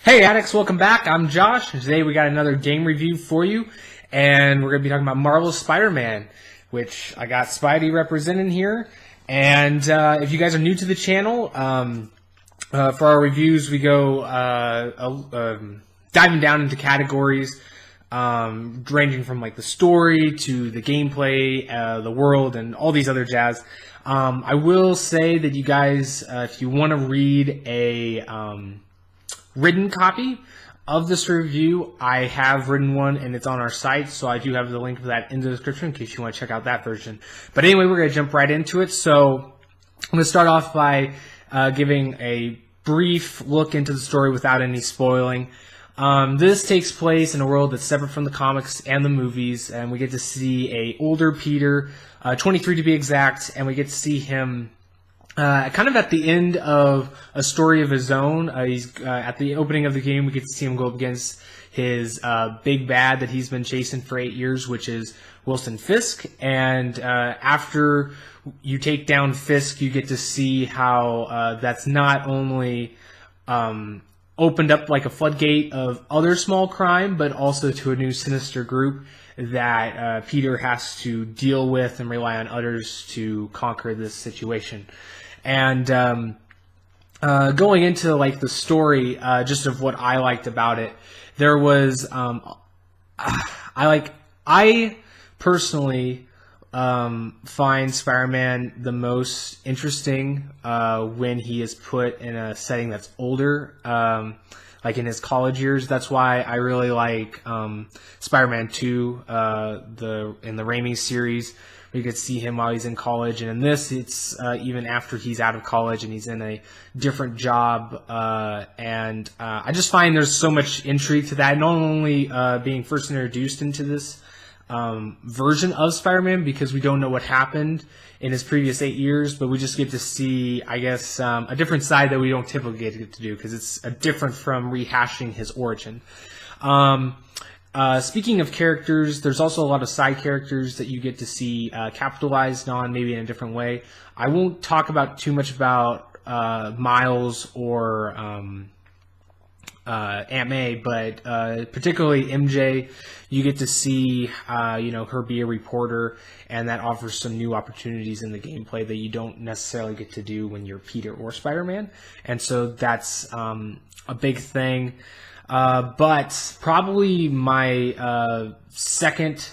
Hey Addicts, welcome back. I'm Josh, and today we got another game review for you, and we're going to be talking about Marvel's Spider-Man, which I got Spidey representing here. And if you guys are new to the channel, for our reviews we go diving down into categories ranging from like the story to the gameplay, the world, and all these other jazz. I will say that you guys, if you want to read a written copy of this review, I have written one and it's on our site, so I do have the link for that in the description in case you want to check out that version. But anyway, we're going to jump right into it. So I'm going to start off by giving a brief look into the story without any spoiling. This takes place in a world that's separate from the comics and the movies, and we get to see a older Peter, 23 to be exact, and we get to see him kind of at the end of a story of his own. He's at the opening of the game, we get to see him go up against his big bad that he's been chasing for 8 years, which is Wilson Fisk. And after you take down Fisk, you get to see how that's not only opened up like a floodgate of other small crime, but also to a new sinister group that Peter has to deal with and rely on others to conquer this situation. And going into like the story, just of what I liked about it, there was I personally find Spider-Man the most interesting when he is put in a setting that's older, like in his college years. That's why I really like Spider-Man 2, in the Raimi series. You could see him while he's in college, and in this, it's even after he's out of college and he's in a different job. And I just find there's so much intrigue to that. Not only being first introduced into this version of Spider-Man, because we don't know what happened in his previous 8 years, but we just get to see, I guess, a different side that we don't typically get to do, because it's different from rehashing his origin. Speaking of characters, there's also a lot of side characters that you get to see capitalized on, maybe in a different way. I won't talk about too much about Miles or Aunt May, but particularly MJ, you get to see her be a reporter, and that offers some new opportunities in the gameplay that you don't necessarily get to do when you're Peter or Spider-Man, and so that's a big thing. But probably my second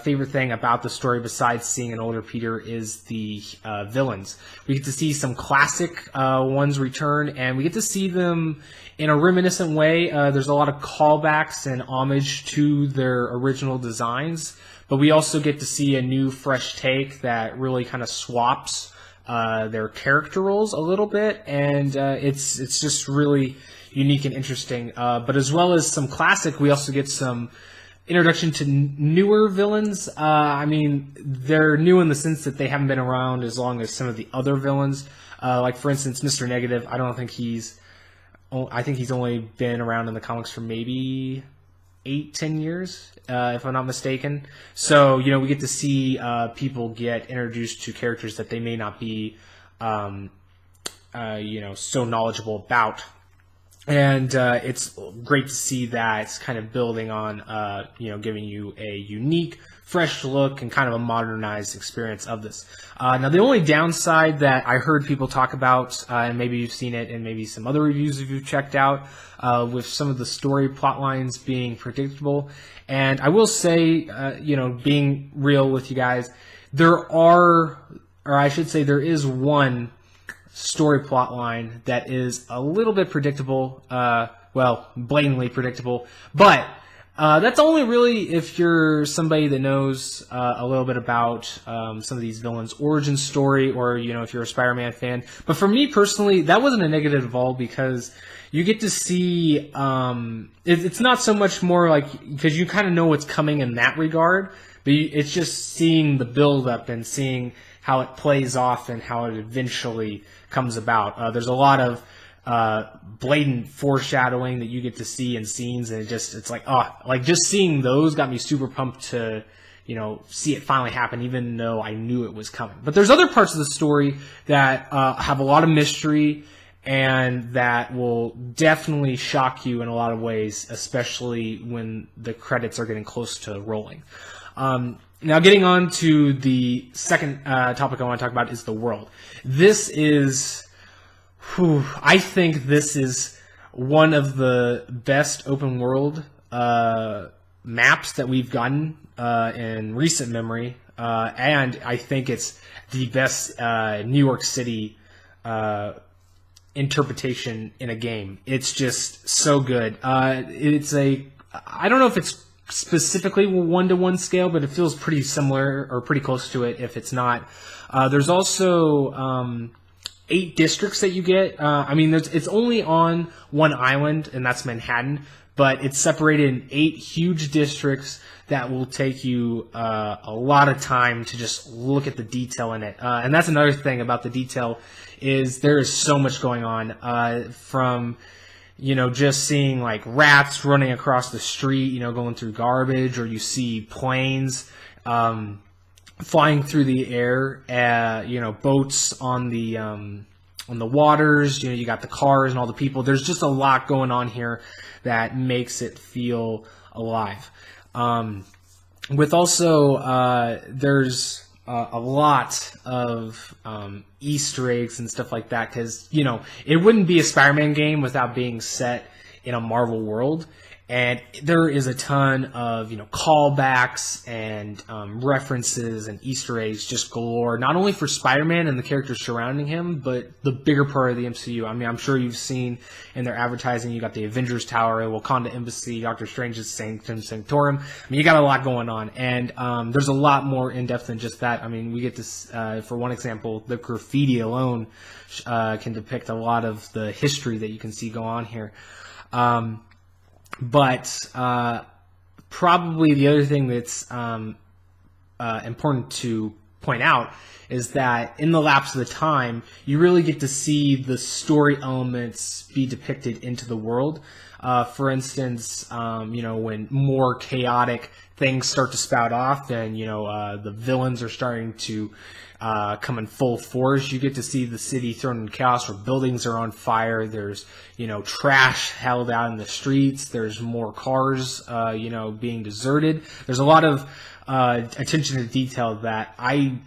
favorite thing about the story, besides seeing an older Peter, is the villains. We get to see some classic ones return, and we get to see them in a reminiscent way. There's a lot of callbacks and homage to their original designs, but we also get to see a new, fresh take that really kind of swaps their character roles a little bit, and it's just really unique and interesting. But as well as some classic, we also get some introduction to newer villains. I mean, they're new in the sense that they haven't been around as long as some of the other villains. Like, for instance, Mr. Negative. I think he's only been around in the comics for maybe 8-10 years, if I'm not mistaken. So, we get to see people get introduced to characters that they may not be, so knowledgeable about. And it's great to see that it's kind of building on, giving you a unique, fresh look and kind of a modernized experience of this. Now, the only downside that I heard people talk about, and maybe you've seen it in maybe some other reviews if you've checked out, with some of the story plot lines being predictable. And I will say, being real with you guys, there is one story plot line that is a little bit predictable, blatantly predictable, but that's only really if you're somebody that knows a little bit about some of these villains' origin story, or if you're a Spider-Man fan. But for me personally, that wasn't a negative at all, because you get to see it's not so much more like, because you kind of know what's coming in that regard, but it's just seeing the build-up and seeing how it plays off and how it eventually comes about. There's a lot of blatant foreshadowing that you get to see in scenes, and it's like just seeing those got me super pumped to see it finally happen, even though I knew it was coming. But there's other parts of the story that have a lot of mystery and that will definitely shock you in a lot of ways, especially when the credits are getting close to rolling. Now, getting on to the second topic I want to talk about is the world. This is, I think this is one of the best open world maps that we've gotten in recent memory, and I think it's the best New York City interpretation in a game. It's just so good. I don't know if it's specifically 1-to-1 scale, but it feels pretty similar or pretty close to it if it's not. There's also 8 districts that you get. It's only on one island, and that's Manhattan, but it's separated in 8 huge districts that will take you a lot of time to just look at the detail in it. And that's another thing about the detail is there is so much going on, from just seeing like rats running across the street, going through garbage, or you see planes flying through the air, boats on the waters, you got the cars and all the people. There's just a lot going on here that makes it feel alive. With also, there's a lot of Easter eggs and stuff like that, because it wouldn't be a Spider-Man game without being set in a Marvel world, and there is a ton of callbacks and references and Easter eggs just galore, not only for Spider-Man and the characters surrounding him, but the bigger part of the MCU. I'm sure you've seen in their advertising, you got the Avengers Tower, Wakanda Embassy, Doctor Strange's Sanctum Sanctorum. You got a lot going on, and there's a lot more in depth than just that. We get this, for one example, the graffiti alone can depict a lot of the history that you can see go on here. But probably the other thing that's important to point out is that in the lapse of the time, you really get to see the story elements be depicted into the world. For instance, when more chaotic things start to spout off and, the villains are starting to come in full force, you get to see the city thrown in chaos where buildings are on fire. There's, trash held out in the streets. There's more cars, being deserted. There's a lot of attention to detail that I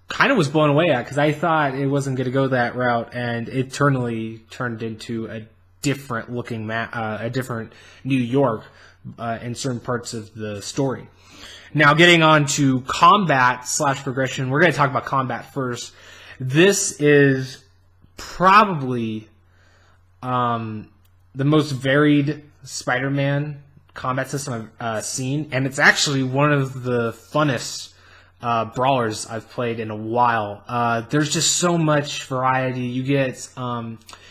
kind of was blown away at, because I thought it wasn't going to go that route, and it turned into a different looking map, a different New York in certain parts of the story. Now, getting on to combat / progression, we're going to talk about combat first. This is probably the most varied Spider-Man combat system I've seen, and it's actually one of the funnest brawlers I've played in a while. There's just so much variety. You get,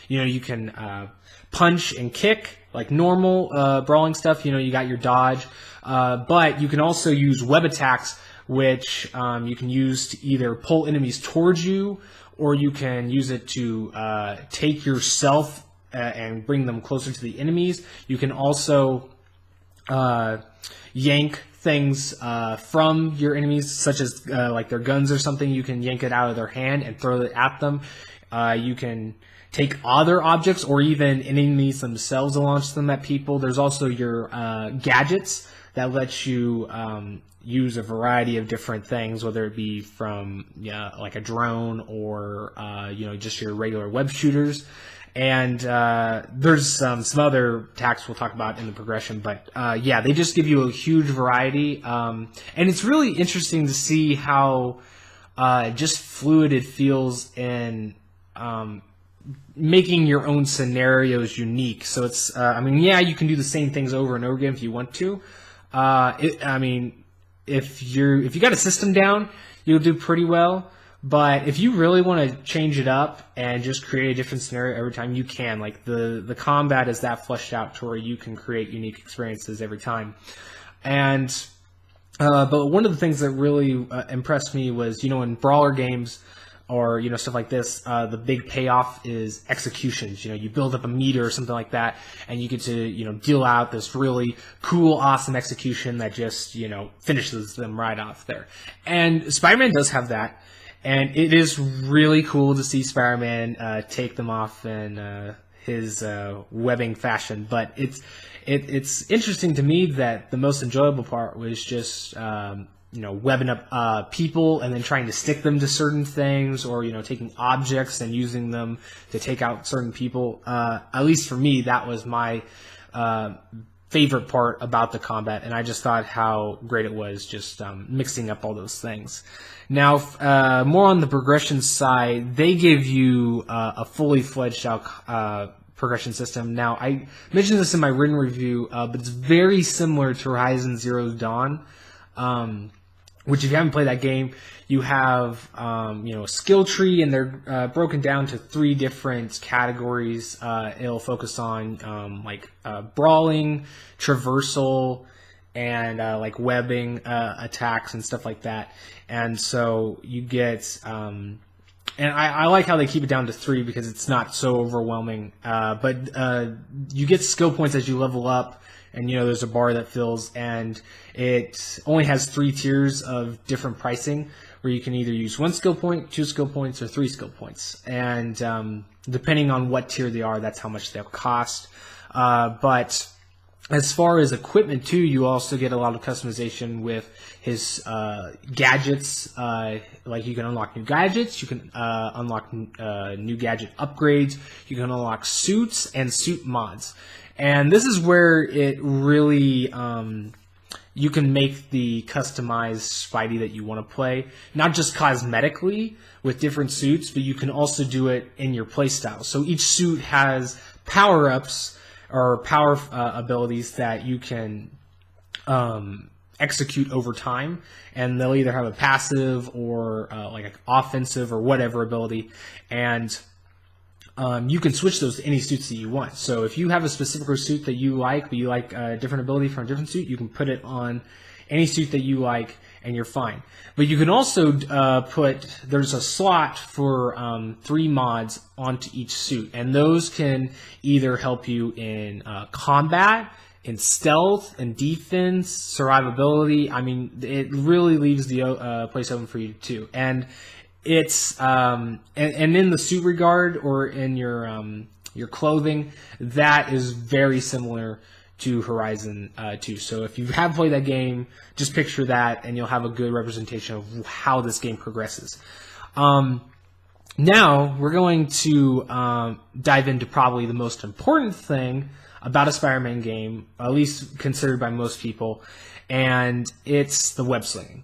you can punch and kick like normal brawling stuff. You got your dodge. But you can also use web attacks, which you can use to either pull enemies towards you, or you can use it to take yourself and bring them closer to the enemies. You can also yank things from your enemies, such as like their guns or something. You can yank it out of their hand and throw it at them. You can take other objects or even enemies themselves and launch them at people. There's also your gadgets that lets you use a variety of different things, whether it be from like a drone or just your regular web shooters. And there's some other attacks we'll talk about in the progression, but they just give you a huge variety. And it's really interesting to see how just fluid it feels in making your own scenarios unique. So it's, you can do the same things over and over again if you want to. If you got a system down, you'll do pretty well. But if you really want to change it up and just create a different scenario every time, you can. Like the combat is that fleshed out to where you can create unique experiences every time. And but one of the things that really impressed me was, in brawler games or stuff like this, the big payoff is executions. You build up a meter or something like that, and you get to deal out this really cool, awesome execution that just finishes them right off there. And Spider-Man does have that. And it is really cool to see Spider-Man take them off in his webbing fashion. But it's interesting to me that the most enjoyable part was just webbing up people and then trying to stick them to certain things, or taking objects and using them to take out certain people. At least for me, that was my favorite part about the combat, and I just thought how great it was just mixing up all those things. Now, more on the progression side, they give you a fully fledged out progression system. Now, I mentioned this in my written review, but it's very similar to Horizon Zero Dawn, which if you haven't played that game, you have a skill tree, and they're broken down to 3 different categories. It'll focus on brawling, traversal, and webbing attacks and stuff like that. And so you get and I like how they keep it down to 3 because it's not so overwhelming. But you get skill points as you level up, and there's a bar that fills, and it only has 3 tiers of different pricing, where you can either use 1 skill point, 2 skill points, or 3 skill points. And depending on what tier they are, that's how much they'll cost. But as far as equipment too, you also get a lot of customization with his gadgets. Like you can unlock new gadgets, you can unlock new gadget upgrades, you can unlock suits and suit mods. And this is where it really you can make the customized Spidey that you want to play, not just cosmetically with different suits, but you can also do it in your playstyle. So each suit has power-ups or power abilities that you can execute over time, and they'll either have a passive or like an offensive or whatever ability, and you can switch those to any suits that you want. So if you have a specific suit that you like, but you like a different ability from a different suit, you can put it on any suit that you like, and you're fine. But you can also there's a slot for 3 mods onto each suit, and those can either help you in combat, in stealth, in defense, survivability. I mean, it really leaves the place open for you too. And it's and in the suit regard, or in your clothing, that is very similar to Horizon 2. So if you have played that game, just picture that, and you'll have a good representation of how this game progresses. Now we're going to dive into probably the most important thing about a Spider-Man game, at least considered by most people, and it's the web slinging.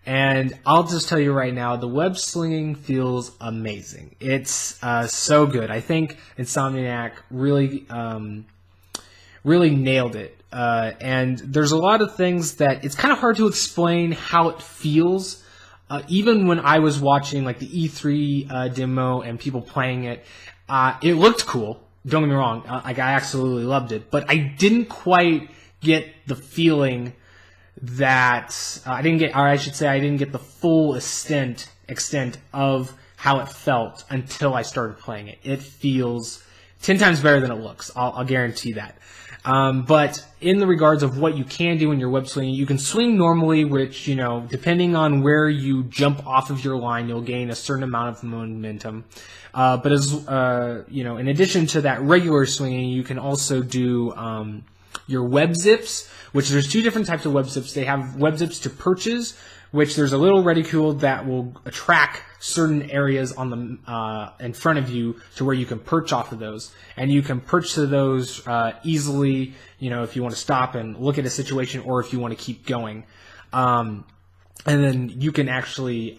And I'll just tell you right now, the web slinging feels amazing. It's so good. I think Insomniac really nailed it. And there's a lot of things that it's kind of hard to explain how it feels. Even when I was watching like the E3 demo and people playing it, it looked cool. Don't get me wrong. I absolutely loved it. But I didn't quite get the feeling that I didn't get the full extent of how it felt until I started playing it. It feels 10 times better than it looks. I'll guarantee that. But in the regards of what you can do in your web swinging, you can swing normally, which, depending on where you jump off of your line, you'll gain a certain amount of momentum. But as, in addition to that regular swinging, you can also do, your web zips, which there's 2 different types of web zips. They have web zips to perches, which there's a little reticule that will track certain areas on the in front of you to where you can perch off of those, and you can perch to those easily. If you want to stop and look at a situation, or if you want to keep going, and then you can actually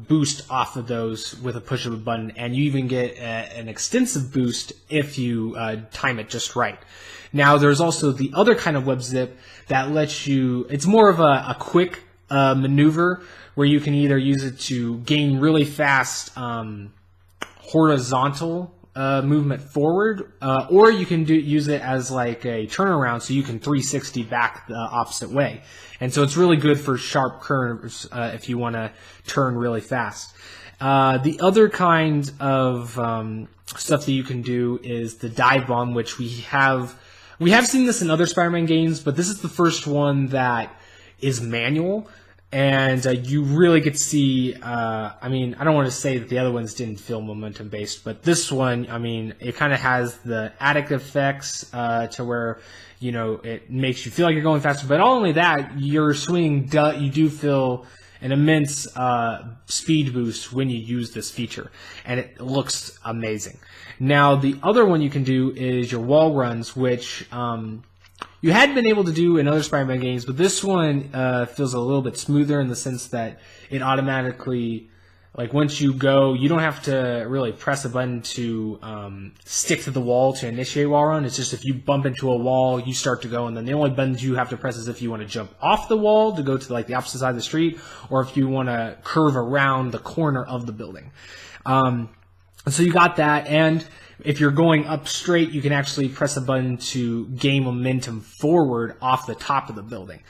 boost off of those with a push of a button, and you even get an extensive boost if you time it just right. Now, there's also the other kind of web zip that lets you. It's more of a quick maneuver where you can either use it to gain really fast horizontal movement forward, or you can use it as like a turnaround, so you can 360 back the opposite way. And so it's really good for sharp curves if you want to turn really fast. The other kind of stuff that you can do is the dive bomb, which we have seen this in other Spider-Man games, but this is the first one that is manual. and you really get to see. I mean, I don't want to say that the other ones didn't feel momentum based, but this one, I mean, it kind of has the addict effects to where it makes you feel like you're going faster. But not only that, your swinging, you do feel an immense speed boost when you use this feature, and it looks amazing. Now, the other one you can do is your wall runs, which you had been able to do in other Spider-Man games, but this one feels a little bit smoother in the sense that it automatically, like once you go, you don't have to really press a button to stick to the wall to initiate wall run. It's just if you bump into a wall, you start to go, and then the only buttons you have to press is if you want to jump off the wall to go to like the opposite side of the street, or if you want to curve around the corner of the building. So you got that, and if you're going up straight, you can actually press a button to gain momentum forward off the top of the building.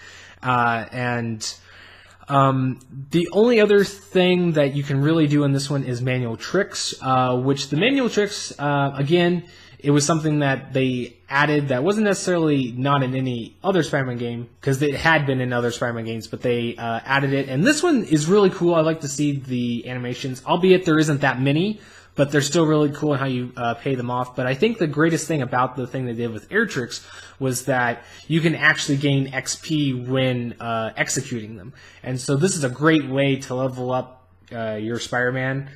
The only other thing that you can really do in this one is manual tricks, which the manual tricks, again, it was something that they added that wasn't necessarily not in any other Spider-Man game, because it had been in other Spider-Man games, but they added it. And this one is really cool. I like to see the animations, albeit there isn't that many, but they're still really cool in how you pay them off. But I think the greatest thing about the thing they did with air tricks was that you can actually gain XP when executing them. And so this is a great way to level up your Spider-Man,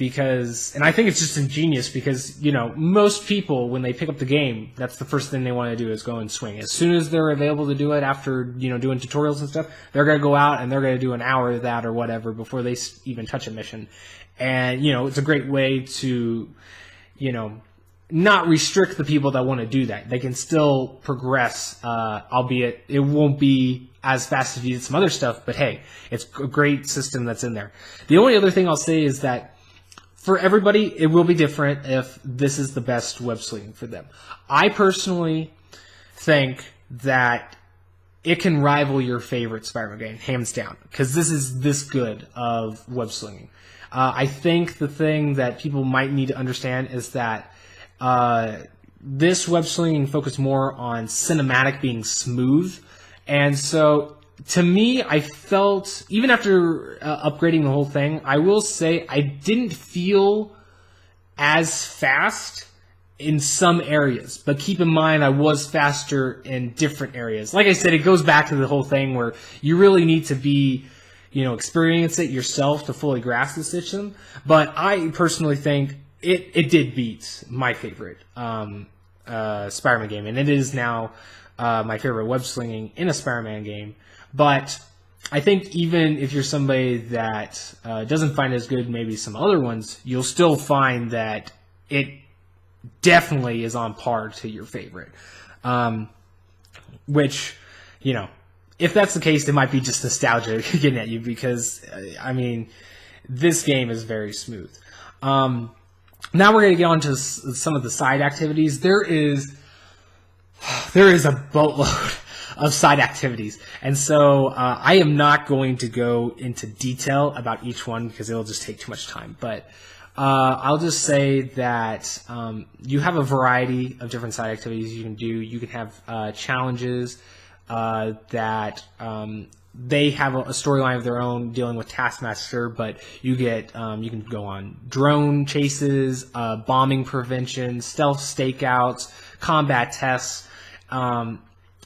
and I think it's just ingenious because, most people, when they pick up the game, that's the first thing they want to do is go and swing. As soon as they're available to do it after, doing tutorials and stuff, they're going to go out and they're going to do an hour of that or whatever before they even touch a mission. And, it's a great way to, not restrict the people that want to do that. They can still progress, albeit it won't be as fast as you did some other stuff, but hey, it's a great system that's in there. The only other thing I'll say is that for everybody, it will be different if this is the best web slinging for them. I personally think that it can rival your favorite Spider-Man game, hands down, because this is this good of web slinging. I think the thing that people might need to understand is that this web slinging focused more on cinematic being smooth. And so, to me, I felt, even after upgrading the whole thing, I will say I didn't feel as fast in some areas. But keep in mind, I was faster in different areas. Like I said, it goes back to the whole thing where you really need to be, experience it yourself to fully grasp the system. But I personally think it did beat my favorite Spider-Man game. And it is now my favorite web slinging in a Spider-Man game. But I think even if you're somebody that doesn't find it as good maybe some other ones, you'll still find that it definitely is on par to your favorite. Which, if that's the case, it might be just nostalgia getting at you because, this game is very smooth. Now we're going to get on to some of the side activities. There is a boatload of side activities. And so I am not going to go into detail about each one because it'll just take too much time. But I'll just say that you have a variety of different side activities you can do. You can have challenges that they have a storyline of their own dealing with Taskmaster, but you can go on drone chases, bombing prevention, stealth stakeouts, combat tests,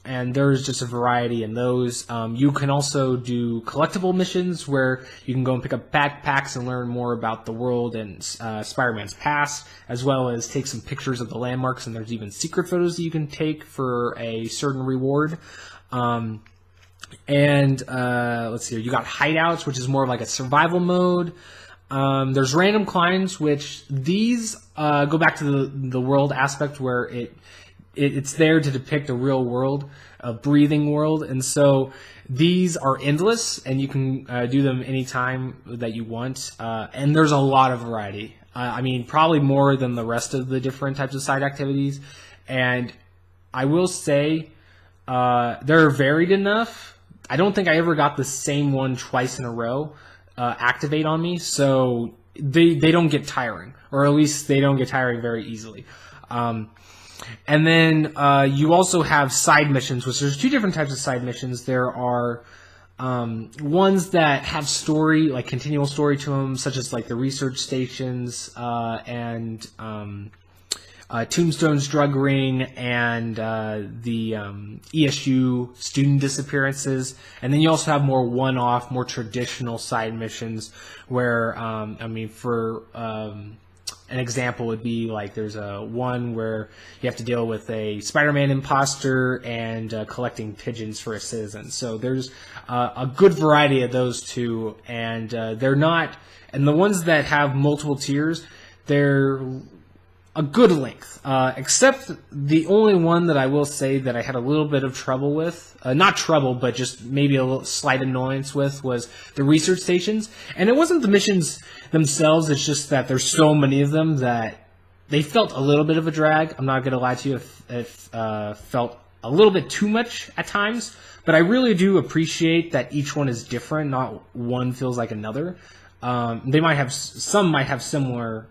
and there's just a variety in those. You can also do collectible missions where you can go and pick up backpacks and learn more about the world and Spider-Man's past, as well as take some pictures of the landmarks, and there's even secret photos that you can take for a certain reward. Let's see, you got hideouts, which is more of like a survival mode. There's random climbs, which these go back to the world aspect where it's there to depict a real world, a breathing world, and so these are endless, and you can do them anytime that you want, and there's a lot of variety. Probably more than the rest of the different types of side activities, and I will say they're varied enough. I don't think I ever got the same one twice in a row activate on me, so they don't get tiring, or at least they don't get tiring very easily. And then you also have side missions, which there's two different types of side missions. There are Ones that have story, like continual story to them, such as like the research stations and Tombstone's drug ring and the ESU student disappearances. And then you also have more one-off, more traditional side missions where, for an example would be like there's a one where you have to deal with a Spider-Man imposter and collecting pigeons for a citizen. So there's a good variety of those two, and they're not. And the ones that have multiple tiers, they're a good length. Except the only one that I will say that I had a little bit of trouble with, not trouble, but just maybe a little slight annoyance with, was the research stations. And it wasn't the missions themselves, it's just that there's so many of them that they felt a little bit of a drag. I'm not going to lie to you, it felt a little bit too much at times. But I really do appreciate that each one is different, not one feels like another. Some might have similar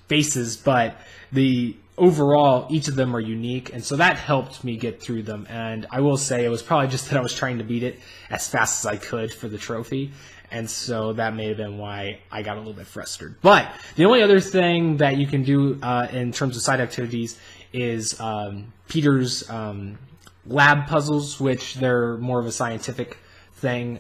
faces, but the overall, each of them are unique, and so that helped me get through them. And I will say it was probably just that I was trying to beat it as fast as I could for the trophy, and so that may have been why I got a little bit frustrated. But the only other thing that you can do in terms of side activities is Peter's lab puzzles, which they're more of a scientific thing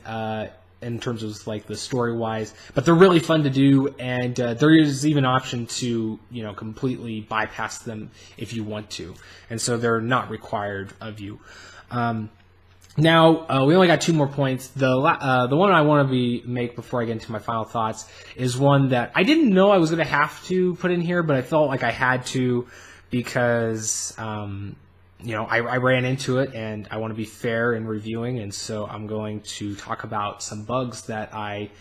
in terms of like the story wise, but they're really fun to do, and there is even an option to completely bypass them if you want to, and so they're not required of you. Now we only got 2 more points. The one I want to make before I get into my final thoughts is one that I didn't know I was going to have to put in here, but I felt like I had to because I ran into it, and I want to be fair in reviewing, and so I'm going to talk about some bugs that I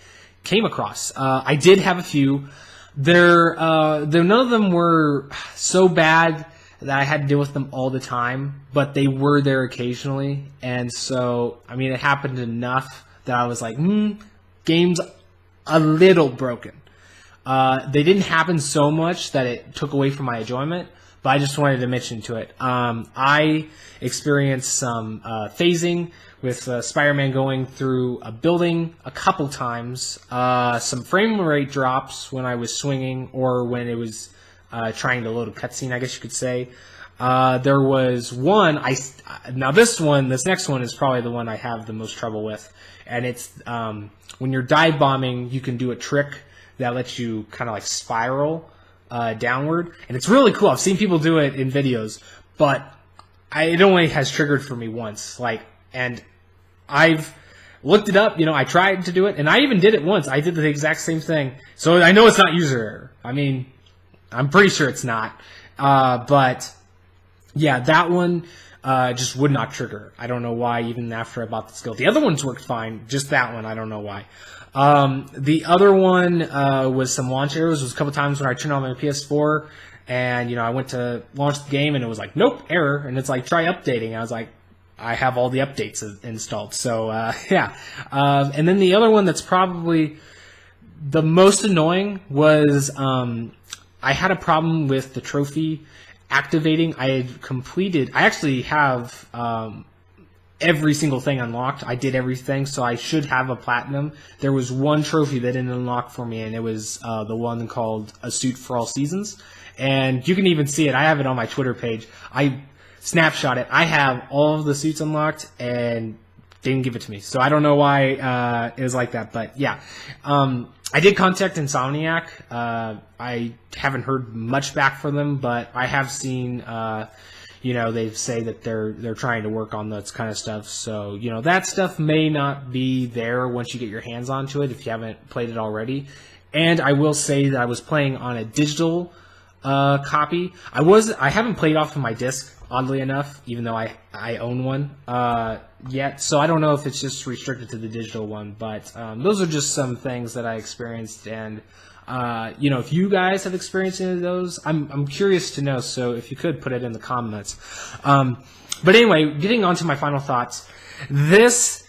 came across. I did have a few. None of them were so bad that I had to deal with them all the time, but they were there occasionally, and so, it happened enough that I was like, game's a little broken. They didn't happen so much that it took away from my enjoyment, but I just wanted to mention to it. I experienced some phasing with Spider-Man going through a building a couple times, some frame rate drops when I was swinging or when it was trying to load a cutscene, I guess you could say. There was one, this next one is probably the one I have the most trouble with, and it's when you're dive bombing, you can do a trick that lets you kind of like spiral downward, and it's really cool. I've seen people do it in videos, but it only has triggered for me once. And I've looked it up. I tried to do it, and I even did it once. I did the exact same thing, so I know it's not user error. I'm pretty sure it's not, but yeah, that one just would not trigger. I don't know why. Even after I bought the skill, the other ones worked fine. Just that one, I don't know why. The other one was some launch errors. It was a couple times when I turned on my PS4 and I went to launch the game and it was like, nope, error, and it's like, try updating. I was like, I have all the updates installed, so yeah. And then the other one that's probably the most annoying was I had a problem with the trophy activating. I actually have every single thing unlocked. I did everything, so I should have a platinum. There was one trophy that didn't unlock for me, and it was the one called A Suit for All Seasons. And you can even see it. I have it on my Twitter page. I snapshot it. I have all of the suits unlocked, and they didn't give it to me. So I don't know why it was like that, but yeah. I did contact Insomniac. I haven't heard much back from them, but I have seen they say that they're trying to work on that kind of stuff. So, that stuff may not be there once you get your hands onto it if you haven't played it already. And I will say that I was playing on a digital copy. I haven't played off of my disc, oddly enough, even though I own one yet. So I don't know if it's just restricted to the digital one, but those are just some things that I experienced. And if you guys have experienced any of those, I'm curious to know. So if you could put it in the comments. But anyway, getting on to my final thoughts. This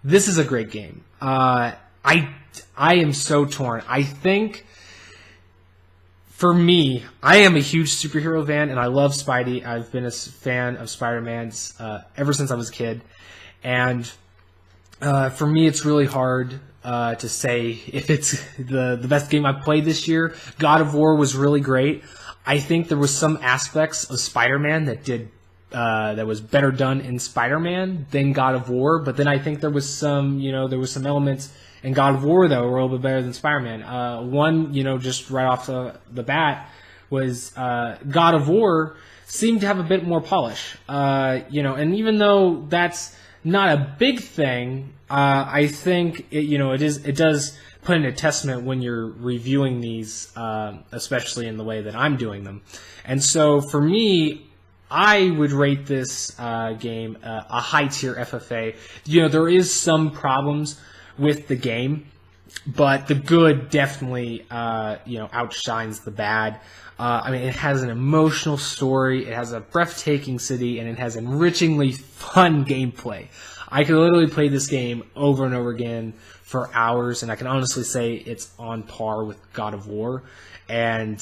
is a great game. I am so torn. I think for me, I am a huge superhero fan, and I love Spidey. I've been a fan of Spider-Man's ever since I was a kid. And for me, it's really hard to say if it's the best game I've played this year. God of War was really great. I think there was some aspects of Spider-Man that was better done in Spider-Man than God of War. But then I think there was some elements in God of War that were a little bit better than Spider-Man. One, just right off the bat was God of War seemed to have a bit more polish. And even though that's not a big thing, I think it does put in a testament when you're reviewing these, especially in the way that I'm doing them. And so for me, I would rate this game a high tier FFA. There is some problems with the game, but the good definitely outshines the bad. It has an emotional story, it has a breathtaking city, and it has enrichingly fun gameplay. I could literally play this game over and over again for hours, and I can honestly say it's on par with God of War. And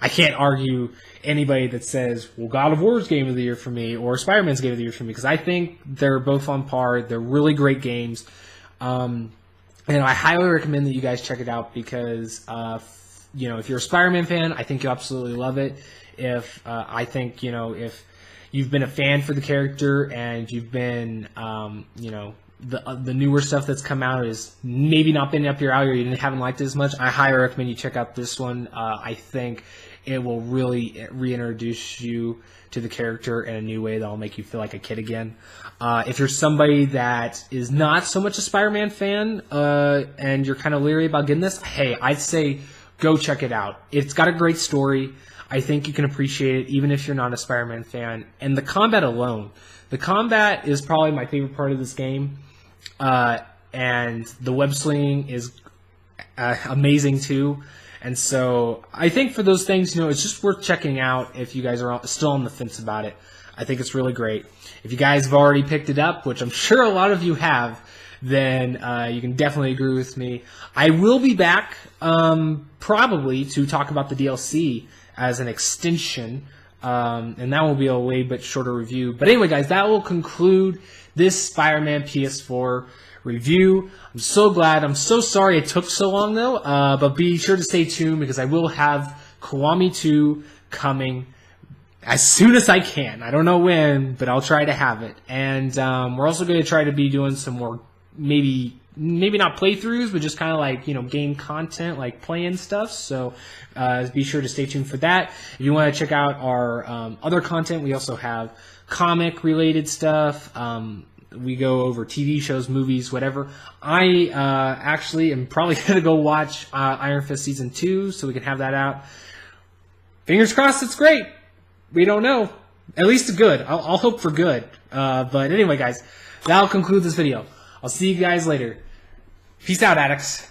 I can't argue anybody that says, well, God of War's Game of the Year for me, or Spider-Man's Game of the Year for me, because I think they're both on par. They're really great games. And I highly recommend that you guys check it out because, if you're a Spider-Man fan, I think you'll absolutely love it. If you've been a fan for the character and you've been, the newer stuff that's come out is maybe not been up your alley or you haven't liked it as much, I highly recommend you check out this one. I think it will really reintroduce you to the character in a new way that will make you feel like a kid again. If you're somebody that is not so much a Spider-Man fan and you're kind of leery about getting this, hey, I'd say go check it out. It's got a great story. I think you can appreciate it even if you're not a Spider-Man fan. And the combat alone, the combat is probably my favorite part of this game. And the web slinging is amazing too. And so I think for those things, it's just worth checking out if you guys are still on the fence about it. I think it's really great. If you guys have already picked it up, which I'm sure a lot of you have, then you can definitely agree with me. I will be back probably to talk about the DLC as an extension, and that will be a way bit shorter review. But anyway, guys, that will conclude this Spider-Man PS4 review. I'm so glad. I'm so sorry it took so long, though, but be sure to stay tuned because I will have Kiwami 2 coming as soon as I can. I don't know when, but I'll try to have it. And we're also going to try to be doing some more, maybe not playthroughs, but just kind of like, game content, like playing stuff. So be sure to stay tuned for that. If you want to check out our other content, we also have comic-related stuff. We go over TV shows, movies, whatever. I actually am probably going to go watch Iron Fist Season 2 so we can have that out. Fingers crossed it's great. We don't know. At least good. I'll hope for good. But anyway, guys, that'll conclude this video. I'll see you guys later. Peace out, addicts.